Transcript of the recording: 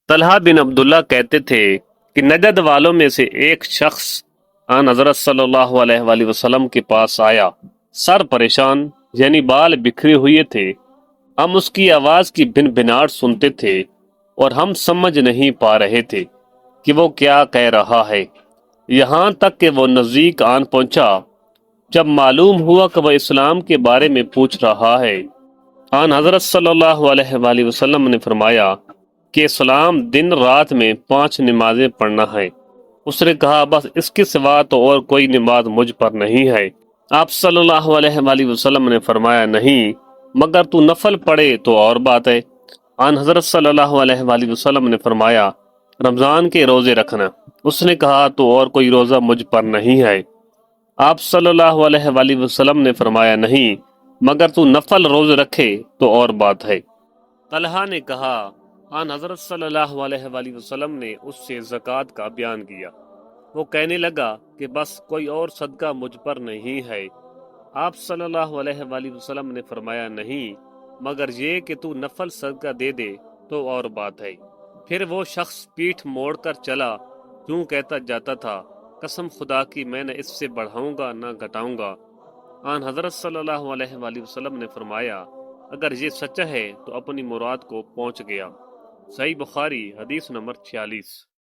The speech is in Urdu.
طلحہ بن عبداللہ کہتے تھے کہ نجد والوں میں سے ایک شخص آن حضرت صلی اللہ علیہ وآلہ وسلم کے پاس آیا، سر پریشان، یعنی بال بکھرے ہوئے تھے۔ ہم اس کی آواز کی بن بناٹ سنتے تھے اور ہم سمجھ نہیں پا رہے تھے کہ وہ کیا کہہ رہا ہے، یہاں تک کہ وہ نزدیک آن پہنچا۔ جب معلوم ہوا کہ وہ اسلام کے بارے میں پوچھ رہا ہے، آن حضرت صلی اللہ علیہ وآلہ وسلم نے فرمایا کہ اسلام دن رات میں 5 نمازیں پڑھنا ہے۔ اس نے کہا بس اس کے سوا تو اور کوئی نماز مجھ پر نہیں ہے۔ آپ صلی اللہ علیہ وآلہ وسلم نے فرمایا نہیں، مگر تو نفل پڑھے تو اور بات ہے۔ آن حضرت صلی اللہ علیہ وآلہ وسلم نے فرمایا رمضان کے روزے رکھنا۔ اس نے کہا تو اور کوئی روزہ مجھ پر نہیں ہے۔ آپ صلی اللہ علیہ وآلہ وسلم نے فرمایا نہیں، مگر تو نفل روزے رکھے تو اور بات ہے۔ طلحہ نے کہا آن حضرت صلی اللہ علیہ وآلہ وسلم نے اس سے زکوٰۃ کا بیان کیا۔ وہ کہنے لگا کہ بس کوئی اور صدقہ مجھ پر نہیں ہے۔ آپ صلی اللہ علیہ وآلہ وسلم نے فرمایا نہیں، مگر یہ کہ تو نفل صدقہ دے دے تو اور بات ہے۔ پھر وہ شخص پیٹھ موڑ کر چلا، یوں کہتا جاتا تھا قسم خدا کی میں نہ اس سے بڑھاؤں گا نہ گھٹاؤں گا۔ آن حضرت صلی اللہ علیہ وآلہ وسلم نے فرمایا اگر یہ سچا ہے تو اپنی مراد کو پہنچ گیا۔ صحیح بخاری حدیث نمبر 46۔